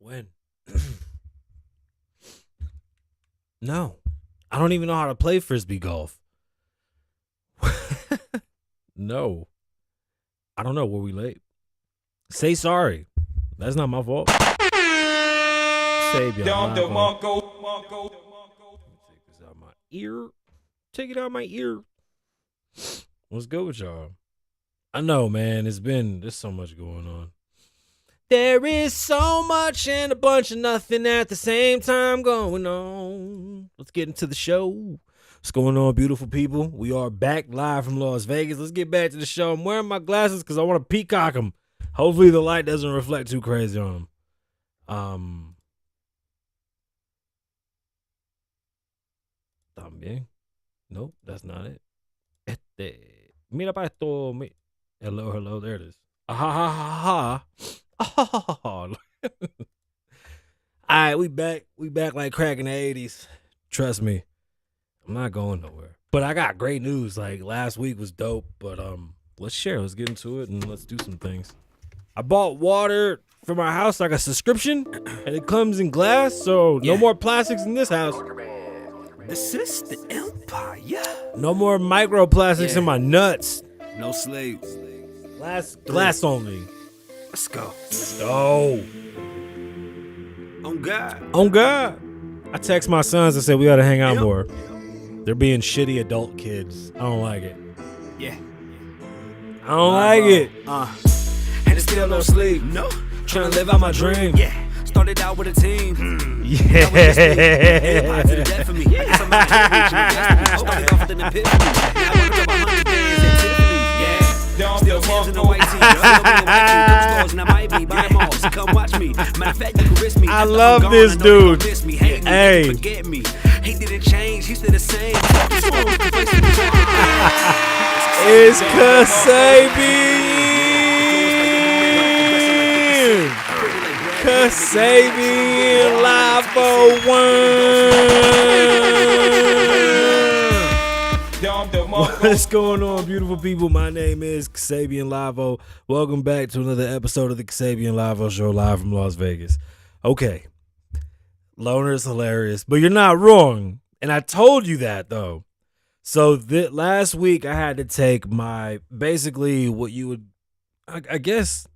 When? No. I don't even know how to play frisbee golf. No. I don't know. Were we late? Say sorry. That's not my fault. Save y'all. Take this out my ear. Take it out my ear. What's good with y'all? I know, man. There's so much going on. There is so much and a bunch of nothing at the same time going on. Let's get into the show. What's going on, beautiful people? We are back live from Las Vegas. Let's get back to the show. I'm wearing my glasses because I want to peacock them. Hopefully the light doesn't reflect too crazy on them. También. Nope, that's not it. Mira para esto. Hello, there it is. Ah. All right, we back like crack in the 80s. Trust me, I'm not going nowhere. But I got great news. Like, last week was dope, but let's get into it and let's do some things. I bought water for my house, like a subscription, and it comes in glass, so no more plastics in this house. This is the empire. No more microplastics in my nuts. No slaves. Glass only. Let's go. Oh. On God. I text my sons and said we gotta hang out more. They're being shitty adult kids. I don't like it. Yeah. I don't like it. And it's still no sleep. No. Trying to live out my dream. Yeah. Started out with a team. Yeah. Everybody to the death for me. I guess I'm not here. Started off with an epiphany. Now I want to go 100 bands at Tiffany. Yeah. Still hands in the white tee. And I might be buying malls. Come watch me. Matter of fact, you can risk me. I love this dude. Hey. Forget me. He didn't change. He's still the same. It's Kasabian. Kasabian Lavoe Show. What's going on, beautiful people? My name is Kasabian Lavoe. Welcome back to another episode of the Kasabian Lavoe Show, live from Las Vegas. Okay, Loner is hilarious, but you're not wrong, and I told you that though. So last week I had to take my basically what you would, I guess.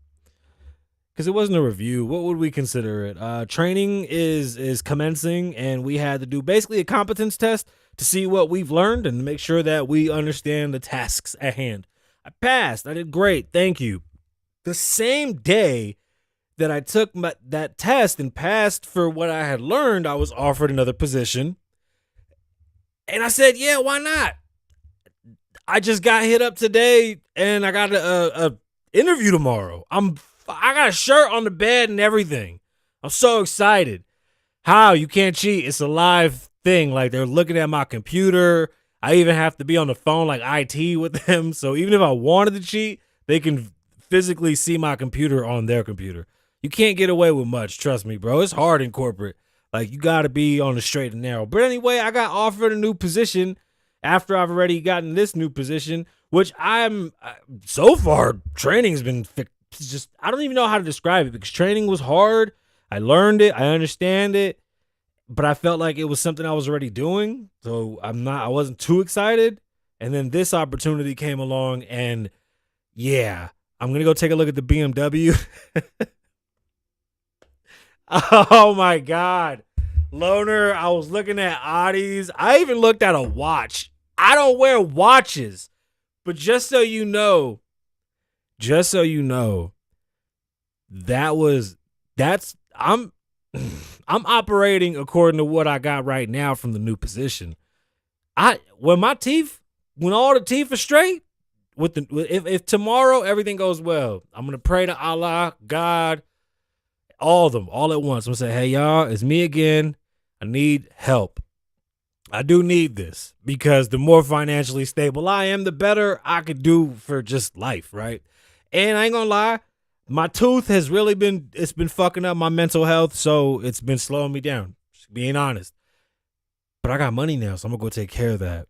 Because it wasn't a review. What would we consider it? Training is commencing, and we had to do basically a competence test to see what we've learned and make sure that we understand the tasks at hand. I passed. I did great. Thank you. The same day that I took that test and passed for what I had learned, I was offered another position. And I said, yeah, why not? I just got hit up today, and I got a interview tomorrow. I got a shirt on the bed and everything. I'm so excited. How? You can't cheat. It's a live thing. Like, they're looking at my computer. I even have to be on the phone like IT with them. So even if I wanted to cheat, they can physically see my computer on their computer. You can't get away with much. Trust me, bro. It's hard in corporate. Like, you got to be on the straight and narrow. But anyway, I got offered a new position after I've already gotten this new position, which so far, training's been just, I don't even know how to describe it because training was hard. I learned it. I understand it, but I felt like it was something I was already doing. So I wasn't too excited. And then this opportunity came along, and yeah, I'm going to go take a look at the BMW. Oh my God. Loner, I was looking at Audis. I even looked at a watch. I don't wear watches, but just so you know, I'm operating according to what I got right now from the new position. When all the teeth are straight, if tomorrow everything goes well, I'm gonna pray to Allah, God, all of them, all at once. I'm gonna say, hey y'all, it's me again. I need help. I do need this because the more financially stable I am, the better I could do for just life, right? And I ain't gonna lie, my tooth has really been fucking up my mental health, so it's been slowing me down, just being honest. But I got money now, so I'm gonna go take care of that.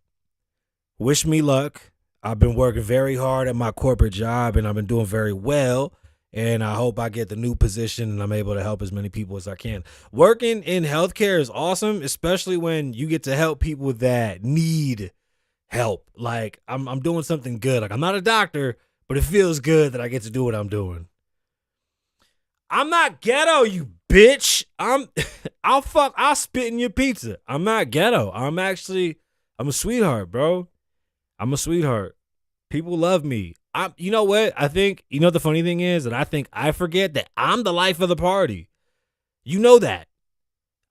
Wish me luck. I've been working very hard at my corporate job, and I've been doing very well. And I hope I get the new position and I'm able to help as many people as I can. Working in healthcare is awesome, especially when you get to help people that need help. Like I'm doing something good. Like I'm not a doctor, but it feels good that I get to do what I'm doing. I'm not ghetto, you bitch. I'll spit in your pizza. I'm not ghetto. I'm a sweetheart, bro. I'm a sweetheart. People love me. You know what? I think, the funny thing is that I think I forget that I'm the life of the party. You know that.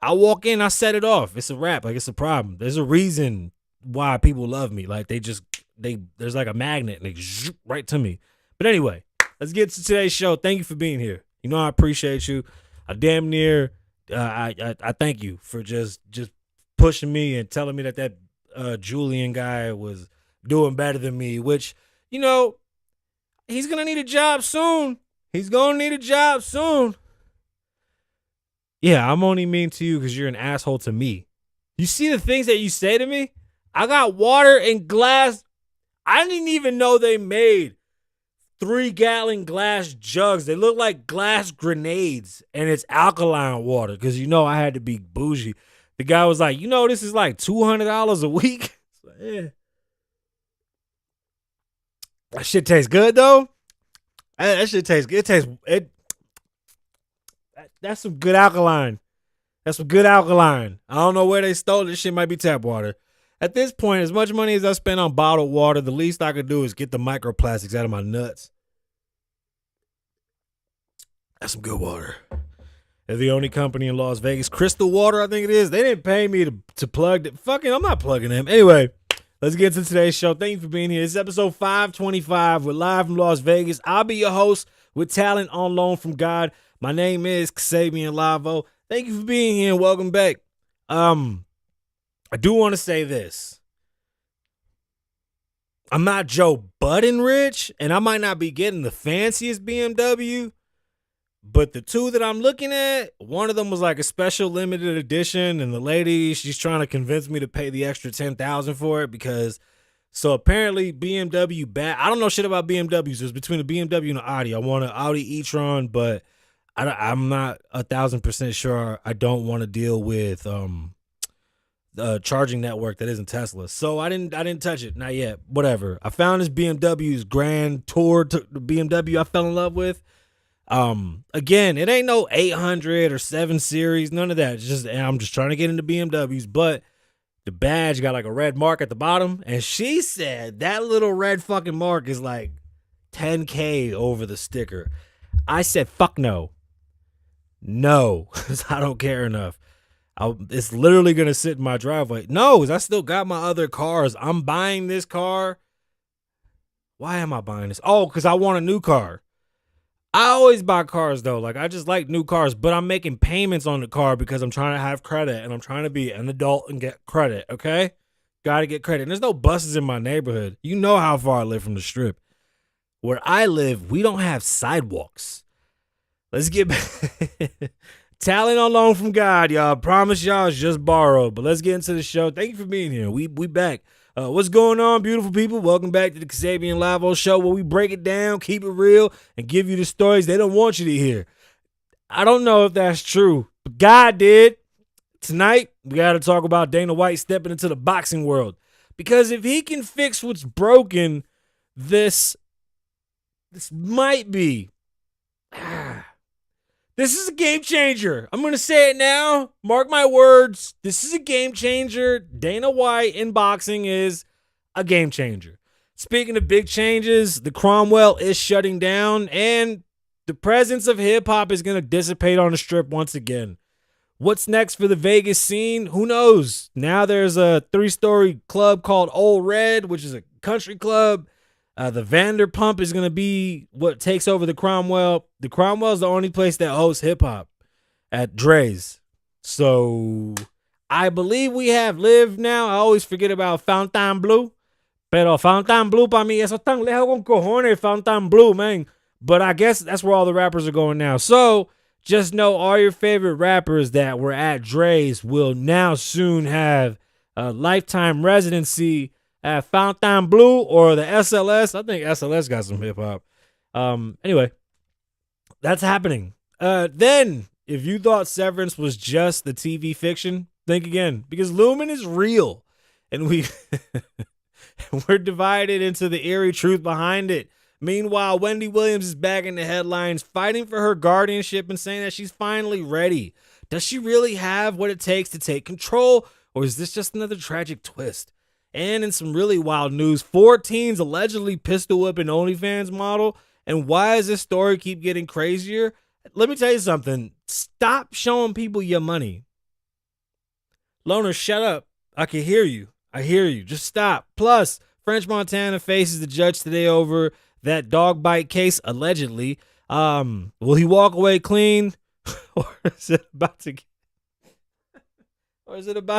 I walk in, I set it off. It's a wrap. Like, it's a problem. There's a reason why people love me. Like, there's like a magnet and they zoop right to me. But anyway, let's get to today's show. Thank you for being here. I appreciate you. I damn near, I thank you for just pushing me and telling me that Julian guy was doing better than me, which, he's going to need a job soon. Yeah, I'm only mean to you because you're an asshole to me. You see the things that you say to me? I got water in glass. I didn't even know they made 3-gallon glass jugs. They look like glass grenades, and it's alkaline water because I had to be bougie. The guy was like, this is like $200 a week. Like, yeah. That shit tastes good though. That shit tastes good. That's some good alkaline. I don't know where they stole this shit. Might be tap water. At this point, as much money as I spend on bottled water, the least I could do is get the microplastics out of my nuts. That's some good water. They're the only company in Las Vegas. Crystal Water, I think it is. They didn't pay me to plug it. Fucking, I'm not plugging them. Anyway, let's get to today's show. Thank you for being here. This is episode 525. We're live from Las Vegas. I'll be your host with talent on loan from God. My name is Kasabian Lavoe. Thank you for being here and welcome back. I do want to say this. I'm not Joe Budden rich, and I might not be getting the fanciest BMW, but the two that I'm looking at, one of them was like a special limited edition, and the lady, she's trying to convince me to pay the extra $10,000 for it because, so apparently BMW I don't know shit about BMWs. It was between a BMW and an Audi. I want an Audi e-tron, but I'm not 1,000% sure. I don't want to deal with charging network that isn't Tesla. So I didn't touch it. Not yet. Whatever. I found this BMW's Grand Tour to the BMW I fell in love with. Again, it ain't no 800 or 7 Series, none of that. I'm just trying to get into BMWs, but the badge got like a red mark at the bottom, and she said that little red fucking mark is like $10K over the sticker. I said, fuck no. No, because I don't care enough. It's literally going to sit in my driveway. No, because I still got my other cars. I'm buying this car. Why am I buying this? Oh, because I want a new car. I always buy cars, though. Like, I just like new cars, but I'm making payments on the car because I'm trying to have credit, and I'm trying to be an adult and get credit, okay? Got to get credit. And there's no buses in my neighborhood. You know how far I live from the strip. Where I live, we don't have sidewalks. Let's get back. Talent on loan from God, y'all. I promise y'all it's just borrowed. But let's get into the show. Thank you for being here. We back. What's going on, beautiful people? Welcome back to the Kasabian Lavoe Show, where we break it down, keep it real, and give you the stories they don't want you to hear. I don't know if that's true, but God did. Tonight, we got to talk about Dana White stepping into the boxing world. Because if he can fix what's broken, this might be... This is a game changer. I'm going to say it now. Mark my words. This is a game changer. Dana White in boxing is a game changer. Speaking of big changes, the Cromwell is shutting down, and the presence of hip-hop is going to dissipate on the strip once again. What's next for the Vegas scene? Who knows? Now there's a 3-story club called Old Red, which is a country club. The Vanderpump is going to be what takes over the Cromwell. The Cromwell is the only place that hosts hip-hop at Dre's. So I believe we have Live now. I always forget about Fontainebleau. Pero Fontainebleau, para mí, eso tan lejos con cojones, Fontainebleau, man. But I guess that's where all the rappers are going now. So just know all your favorite rappers that were at Dre's will now soon have a lifetime residency at Fontainebleau or the SLS. I think SLS got some hip hop. Anyway, That's happening. Then, if you thought Severance was just the TV fiction, think again, because Lumon is real, and we're divided into the eerie truth behind it. Meanwhile, Wendy Williams is back in the headlines, fighting for her guardianship and saying that she's finally ready. Does she really have what it takes to take control, or is this just another tragic twist? And in some really wild news, 4 teens allegedly pistol whip an OnlyFans model. And why does this story keep getting crazier? Let me tell you something. Stop showing people your money. Loner, shut up. I can hear you. I hear you. Just stop. Plus, French Montana faces the judge today over that dog bite case, allegedly. Will he walk away clean? Or is it about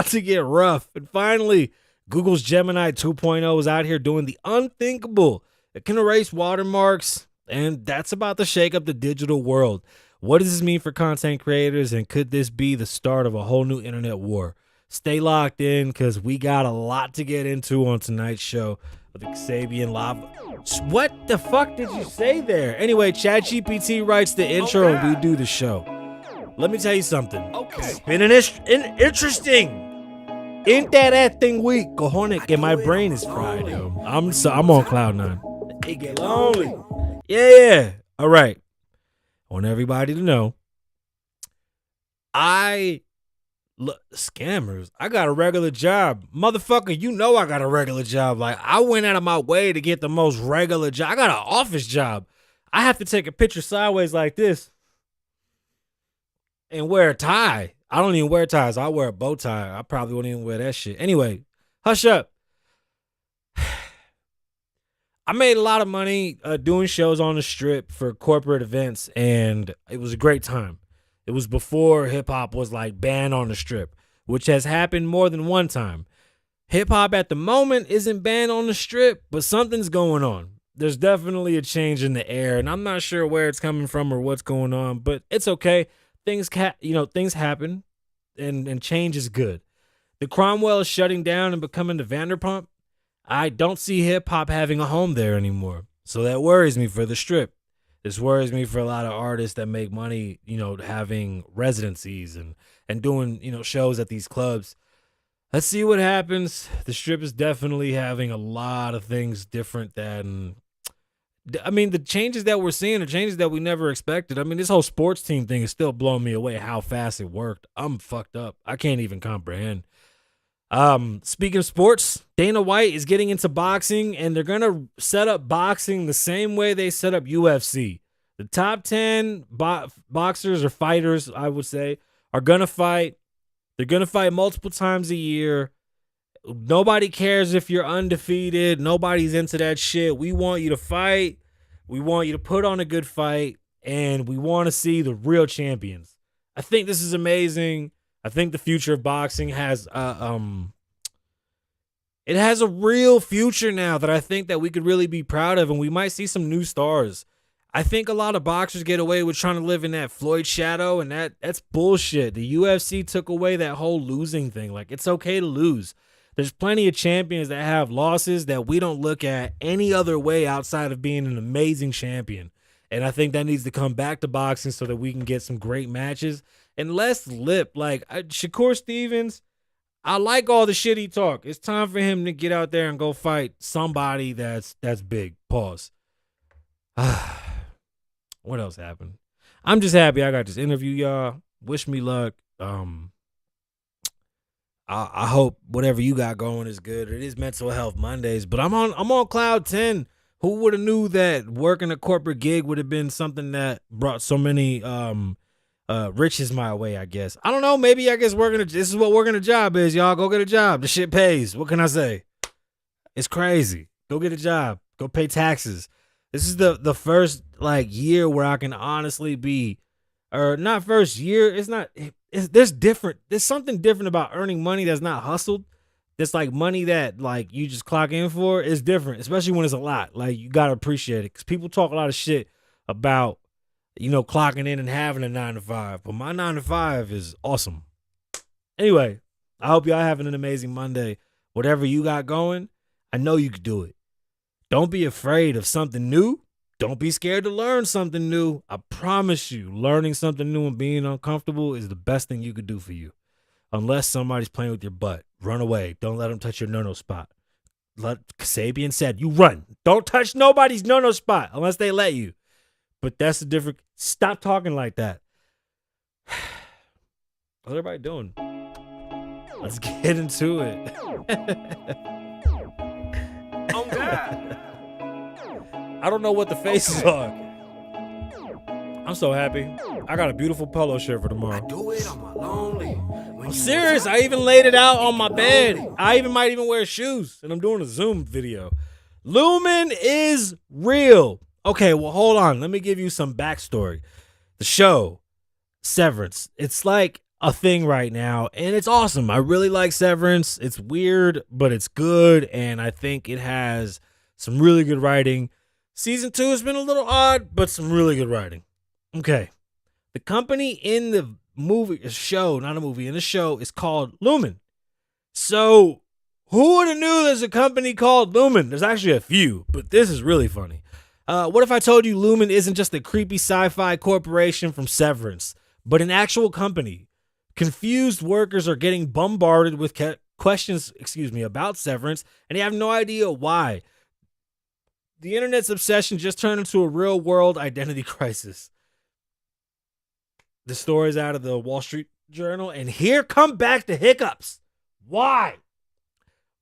to get rough? And finally, Google's Gemini 2.0 is out here doing the unthinkable. It can erase watermarks, and that's about to shake up the digital world. What does this mean for content creators, and could this be the start of a whole new internet war? Stay locked in, because we got a lot to get into on tonight's show with the Kasabian Lavoe. What the fuck did you say there? Anyway, ChatGPT writes the intro and we do the show. Let me tell you something. It's been an interesting interesting week, cojones, que my brain is fried, yo. I'm on cloud 9. It get lonely. Yeah. All right. I want everybody to know. Scammers. I got a regular job. Motherfucker, you know I got a regular job. Like, I went out of my way to get the most regular job. I got an office job. I have to take a picture sideways like this and wear a tie. I don't even wear ties. I wear a bow tie. I probably wouldn't even wear that shit. Anyway, hush up. I made a lot of money doing shows on the strip for corporate events, and it was a great time. It was before hip-hop was like banned on the strip, which has happened more than one time. Hip-hop at the moment isn't banned on the strip, but something's going on. There's definitely a change in the air, and I'm not sure where it's coming from or what's going on, but it's okay. Things happen, and change is good. The Cromwell is shutting down and becoming the Vanderpump. I don't see hip-hop having a home there anymore, so that worries me for the strip. This worries me for a lot of artists that make money, having residencies and doing, shows at these clubs. Let's see what happens. The strip is definitely having a lot of things different than, the changes that we're seeing are changes that we never expected. This whole sports team thing is still blowing me away how fast it worked. I'm fucked up. I can't even comprehend. Speaking of sports, Dana White is getting into boxing, and they're going to set up boxing the same way they set up UFC. The top 10 boxers or fighters, I would say, are going to fight. They're going to fight multiple times a year. Nobody cares if you're undefeated. Nobody's into that shit. We want you to fight. We want you to put on a good fight, and we want to see the real champions. I think this is amazing. I think the future of boxing has it has a real future now that I think that we could really be proud of, and we might see some new stars. I think a lot of boxers get away with trying to live in that Floyd shadow, and that's bullshit. The UFC took away that whole losing thing. Like, it's okay to lose. There's plenty of champions that have losses that we don't look at any other way outside of being an amazing champion. And I think that needs to come back to boxing so that we can get some great matches. And less lip. Like, Shakur Stevens, I like all the shit he talk. It's time for him to get out there and go fight somebody that's big. Pause. What else happened? I'm just happy I got this interview, y'all. Wish me luck. I hope whatever you got going is good. It is Mental Health Mondays, but I'm on cloud 10. Who would have knew that working a corporate gig would have been something that brought so many riches my way, I guess. I don't know. Maybe I guess this is what working a job is, y'all. Go get a job. The shit pays. What can I say? It's crazy. Go get a job. Go pay taxes. This is the first year where I can honestly be, or not first year. It's not. There's something different about earning money that's not hustled. That's money that you just clock in for is different, especially when it's a lot. You gotta appreciate it, because people talk a lot of shit about clocking in and having a 9 to 5, but my 9 to 5 is awesome. Anyway, I hope y'all having an amazing Monday. Whatever you got going, I know you can do it. Don't be afraid of something new. don't be scared to learn something new. I promise you, learning something new and being uncomfortable is the best thing you could do for you. Unless somebody's playing with your butt. Run away. Don't let them touch your no-no spot. Kasabian said, you run. Don't touch nobody's no-no spot unless they let you. But that's the difference. Stop talking like that. What's everybody doing? Let's get into it. Oh, God. I don't know what the faces are. I'm so happy. I got a beautiful polo shirt for tomorrow. Do it on my lonely. I'm serious. I even laid it out on my bed. I might even wear shoes, and I'm doing a Zoom video. Lumon is real. Okay, well, hold on. Let me give you some backstory. The show, Severance, it's like a thing right now, and it's awesome. I really like Severance. It's weird, but it's good, and I think it has some really good writing. Season 2 has been a little odd, but some really good writing. Okay. The company in the in the show is called Lumon. So who would have knew there's a company called Lumon? There's actually a few, but this is really funny. What if I told you Lumon isn't just a creepy sci-fi corporation from Severance, but an actual company? Confused workers are getting bombarded with questions, about Severance, and they have no idea why. The internet's obsession just turned into a real-world identity crisis. The story's out of the Wall Street Journal, and here come back the hiccups. Why?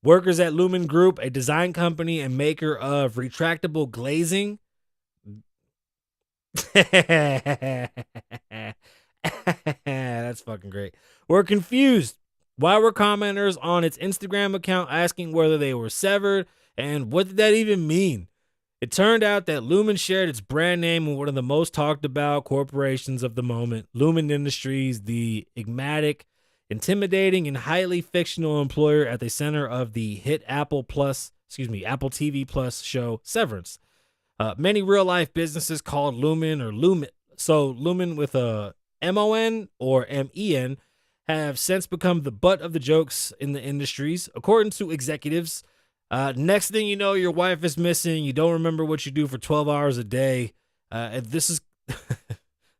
Workers at Lumon Group, a design company and maker of retractable glazing. That's fucking great. Were confused. Why were commenters on its Instagram account asking whether they were severed, and what did that even mean? It turned out that Lumon shared its brand name with one of the most talked about corporations of the moment, Lumon Industries, the enigmatic, intimidating, and highly fictional employer at the center of the hit Apple TV Plus show Severance. Many real-life businesses called Lumon or Lumen, so Lumon with a M-O-N or M-E-N, have since become the butt of the jokes in the industries. According to executives, next thing you know, your wife is missing. You don't remember what you do for 12 hours a day. And this is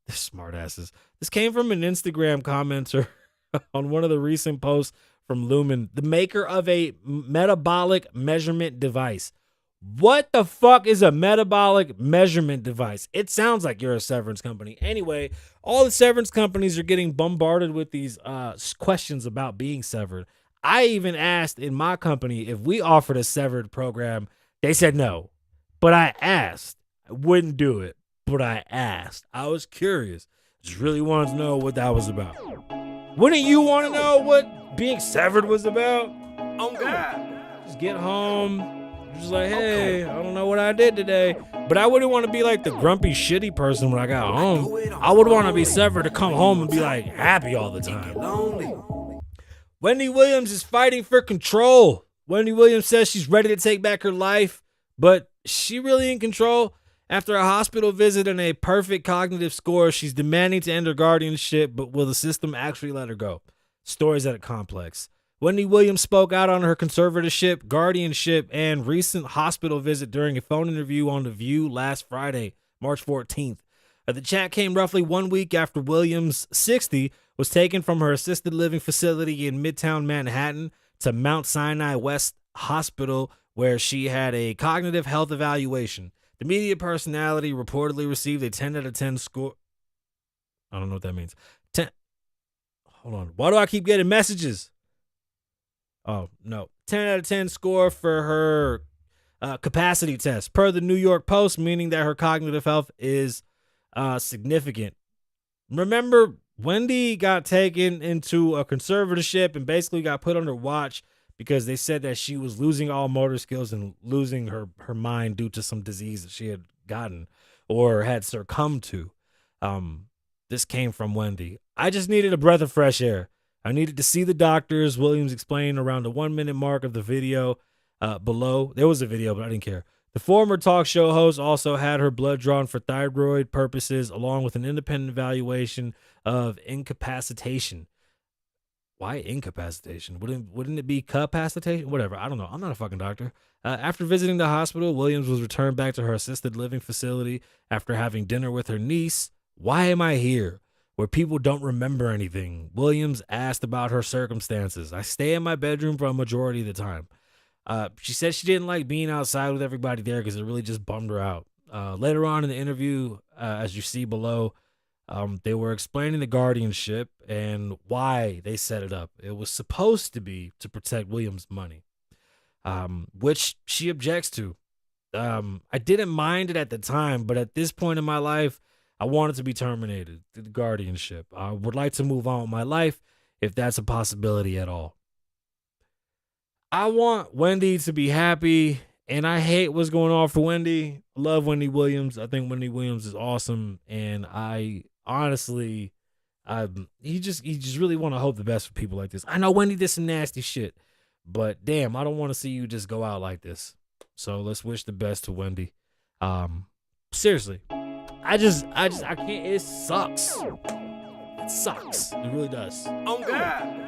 smartasses. This came from an Instagram commenter on one of the recent posts from Lumon, the maker of a metabolic measurement device. What the fuck is a metabolic measurement device? It sounds like you're a severance company. Anyway, all the severance companies are getting bombarded with these questions about being severed. I even asked in my company if we offered a severed program. They said no, but I asked. I wouldn't do it, but I asked. I was curious. Just really wanted to know what that was about. Wouldn't you want to know what being severed was about? Oh, God. Just get home. Just like, hey, I don't know what I did today. But I wouldn't want to be like the grumpy, shitty person when I got home. I would want to be severed to come home and be like happy all the time. Wendy Williams is fighting for control. Wendy Williams says she's ready to take back her life, but is she really in control? After a hospital visit and a perfect cognitive score, she's demanding to end her guardianship, but will the system actually let her go? Stories at a complex. Wendy Williams spoke out on her conservatorship, guardianship, and recent hospital visit during a phone interview on The View last Friday, March 14th. The chat came roughly 1 week after Williams, 60, was taken from her assisted living facility in Midtown Manhattan to Mount Sinai West Hospital, where she had a cognitive health evaluation. The media personality reportedly received a 10 out of 10 score. I don't know what that means. Hold on. Why do I keep getting messages? Oh, no. 10 out of 10 score for her capacity test, per the New York Post, meaning that her cognitive health is significant. Remember, Wendy got taken into a conservatorship and basically got put under watch because they said that she was losing all motor skills and losing her mind due to some disease that she had gotten or had succumbed to. This came from Wendy. I just needed a breath of fresh air. I needed to see the doctors, Williams explained around the 1 minute mark of the video below. There was a video, but I didn't care. The former talk show host also had her blood drawn for thyroid purposes, along with an independent evaluation of incapacitation. Why incapacitation? Wouldn't it be capacitation? Whatever. I don't know. I'm not a fucking doctor. After visiting the hospital, Williams was returned back to her assisted living facility after having dinner with her niece. Why am I here? Where people don't remember anything. Williams asked about her circumstances. I stay in my bedroom for a majority of the time. She said she didn't like being outside with everybody there because it really just bummed her out. Later on in the interview, as you see below, they were explaining the guardianship and why they set it up. It was supposed to be to protect Williams' money, which she objects to. I didn't mind it at the time, but at this point in my life, I want it to be terminated, the guardianship. I would like to move on with my life if that's a possibility at all. I want Wendy to be happy, and I hate what's going on for Wendy. I love Wendy Williams. I think Wendy Williams is awesome, and I honestly, you just really want to hope the best for people like this. I know Wendy did some nasty shit, but damn, I don't want to see you just go out like this. So let's wish the best to Wendy. Seriously, I can't. It sucks. It sucks. It really does. Oh God.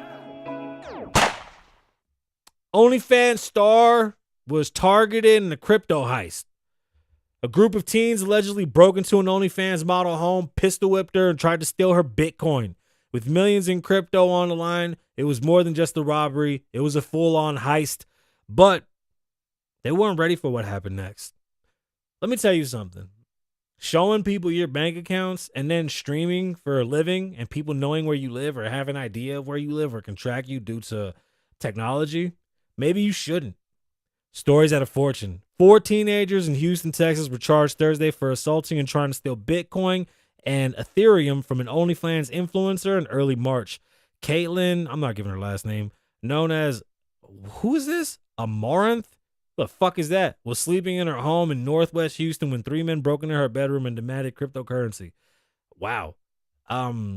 OnlyFans star was targeted in a crypto heist. A group of teens allegedly broke into an OnlyFans model home, pistol whipped her, and tried to steal her Bitcoin. With millions in crypto on the line, it was more than just a robbery. It was a full-on heist. But they weren't ready for what happened next. Let me tell you something. Showing people your bank accounts and then streaming for a living and people knowing where you live or have an idea of where you live or can track you due to technology, maybe you shouldn't. Stories at a fortune. 4 teenagers in Houston, Texas were charged Thursday for assaulting and trying to steal Bitcoin and Ethereum from an OnlyFans influencer in early March. Caitlin, I'm not giving her last name, known as, who is this? Amaranth? The fuck is that? Was sleeping in her home in Northwest Houston when 3 men broke into her bedroom and demanded cryptocurrency. Wow.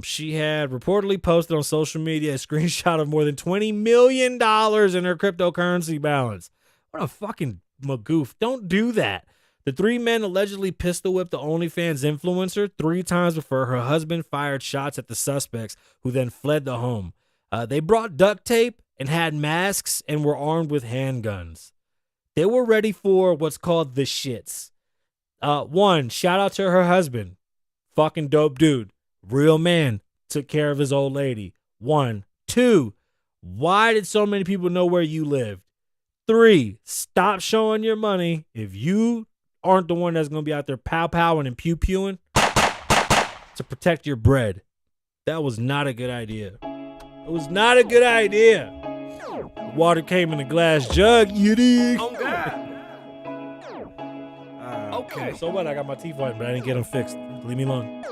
She had reportedly posted on social media a screenshot of more than $20 million in her cryptocurrency balance. What a fucking magoof. Don't do that. The 3 men allegedly pistol whipped the OnlyFans influencer 3 times before her husband fired shots at the suspects, who then fled the home. They brought duct tape and had masks and were armed with handguns. They were ready for what's called the shits. 1, shout out to her husband. Fucking dope dude. Real man. Took care of his old lady. 1. 2, why did so many people know where you lived? 3, stop showing your money if you aren't the one that's going to be out there pow-powing and pew-pewing to protect your bread. That was not a good idea. It was not a good idea. Water came in a glass jug, you dig? Oh God. Okay. So what? I got my teeth whitened, but I didn't get them fixed. Leave me alone.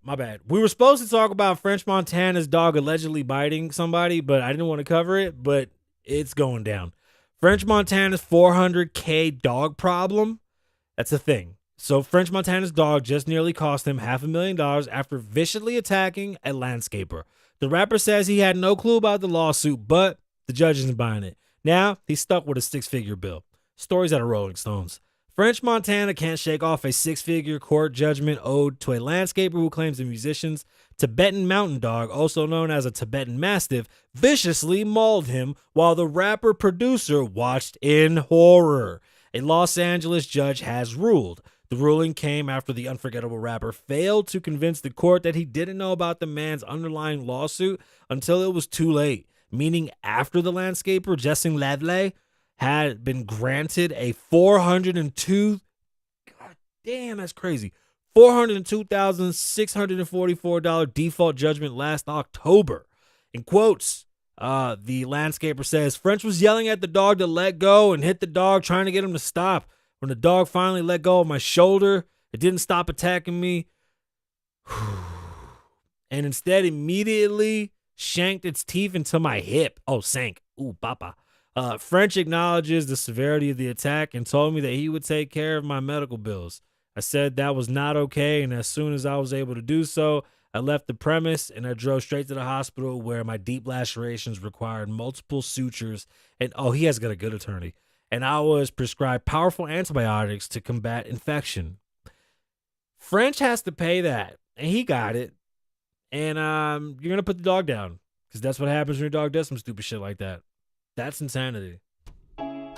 My bad. We were supposed to talk about French Montana's dog allegedly biting somebody, but I didn't want to cover it, but it's going down. French Montana's $400K dog problem. That's a thing. So French Montana's dog just nearly cost him $500,000 after viciously attacking a landscaper. The rapper says he had no clue about the lawsuit, but the judge isn't buying it. Now he's stuck with a 6-figure bill. Stories out of Rolling Stones. French Montana can't shake off a 6-figure court judgment owed to a landscaper who claims the musician's Tibetan mountain dog, also known as a Tibetan Mastiff, viciously mauled him while the rapper producer watched in horror. A Los Angeles judge has ruled. The ruling came after the unforgettable rapper failed to convince the court that he didn't know about the man's underlying lawsuit until it was too late, meaning after the landscaper, Kasabian Lavoe, had been granted a $402,644 default judgment last October. In quotes, the landscaper says, French was yelling at the dog to let go and hit the dog, trying to get him to stop. When the dog finally let go of my shoulder, it didn't stop attacking me. And instead immediately shanked its teeth into my hip. Oh, sank. Ooh, papa. French acknowledges the severity of the attack and told me that he would take care of my medical bills. I said that was not okay, and as soon as I was able to do so, I left the premise and I drove straight to the hospital where my deep lacerations required multiple sutures. And he has got a good attorney. And I was prescribed powerful antibiotics to combat infection. French has to pay that, and he got it. and you're gonna put the dog down because that's what happens when your dog does some stupid shit like that. That's insanity. I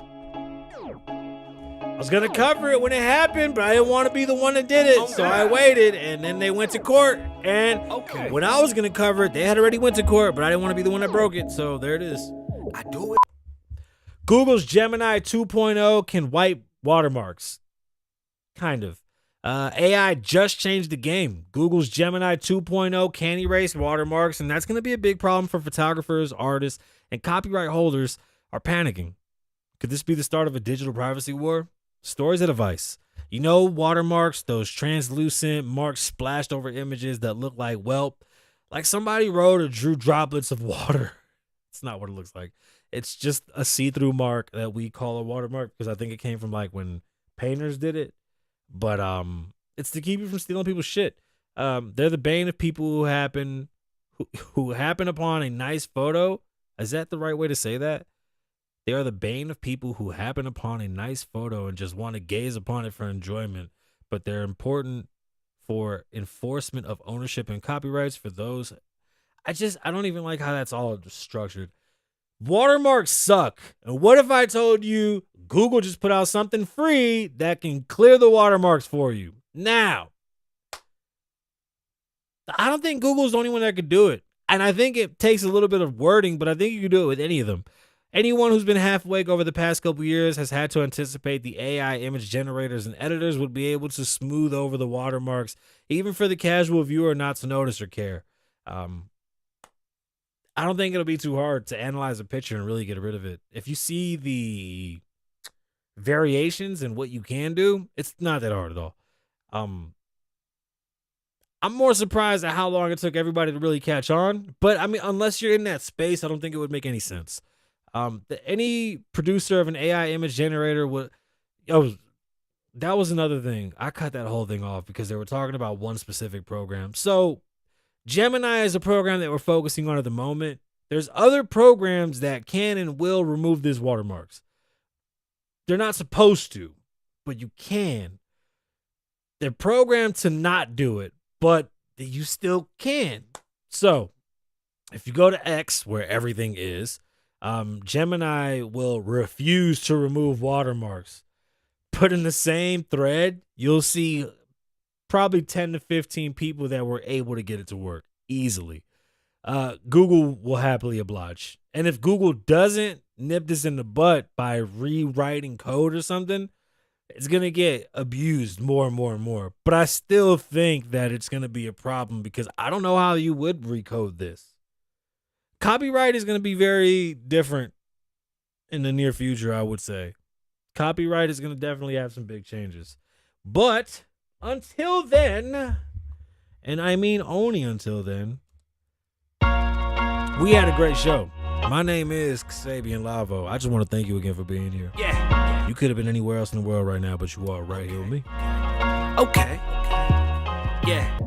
was gonna cover it when it happened, but I didn't want to be the one that did it, so I waited. And then they went to court, and when I was gonna cover it, they had already went to court, but I didn't want to be the one that broke it. So there it is. I do it. Google's Gemini 2.0 can wipe watermarks. Kind of. AI just changed the game. Google's Gemini 2.0 can erase watermarks, and that's going to be a big problem for photographers, artists, and copyright holders are panicking. Could this be the start of a digital privacy war? Stories of advice. You know, watermarks, those translucent marks splashed over images that look like, well, like somebody wrote or drew droplets of water. It's not what it looks like. It's just a see-through mark that we call a watermark because I think it came from like when painters did it. But it's to keep you from stealing people's shit. They're the bane of people who happen upon a nice photo. Is that the right way to say that? They are the bane of people who happen upon a nice photo and just want to gaze upon it for enjoyment. But they're important for enforcement of ownership and copyrights for those. I don't even like how that's all structured. Watermarks suck. And what if I told you Google just put out something free that can clear the watermarks for you? Now, I don't think Google's the only one that could do it. And I think it takes a little bit of wording, but I think you can do it with any of them. Anyone who's been half awake over the past couple years has had to anticipate the AI image generators and editors would be able to smooth over the watermarks, even for the casual viewer not to notice or care. I don't think it'll be too hard to analyze a picture and really get rid of it. If you see the variations and what you can do, it's not that hard at all. I'm more surprised at how long it took everybody to really catch on. But I mean, unless you're in that space, I don't think it would make any sense. Any producer of an AI image generator would. Oh, that was another thing. I cut that whole thing off because they were talking about one specific program. So Gemini is a program that we're focusing on at the moment. There's other programs that can and will remove these watermarks. They're not supposed to, but you can. They're programmed to not do it, but you still can. So if you go to X, where everything is, Gemini will refuse to remove watermarks. But in the same thread, you'll see probably 10 to 15 people that were able to get it to work easily. Google will happily oblige. And if Google doesn't nip this in the butt by rewriting code or something, it's going to get abused more and more and more. But I still think that it's going to be a problem because I don't know how you would recode this. Copyright is going to be very different in the near future, I would say. Copyright is going to definitely have some big changes. But until then, and I mean only until then, we had a great show. My name is Kasabian Lavoe. I just want to thank you again for being here. Yeah. You could have been anywhere else in the world right now, but you are right here with me. Okay. Yeah.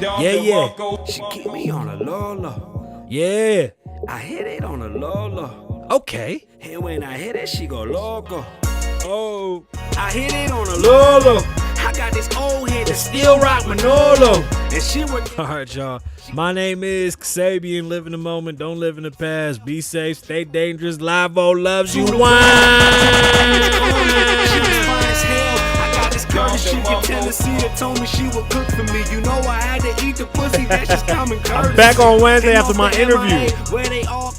Yeah. She keep me on a low. Yeah. I hit it on a low. Okay. And when I hit it, she go loco. Oh. I hit it on a Lolo. I got this old head that Still rock Manolo. and she would. All right, y'all. My name is Kasabian. Live in the moment. Don't live in the past. Be safe. Stay dangerous. Lavoe loves you. She in Tennessee that told me she would cook for me. You know I had to eat the pussy. That's just common courtesy. I'm back on Wednesday after my interview. Where they all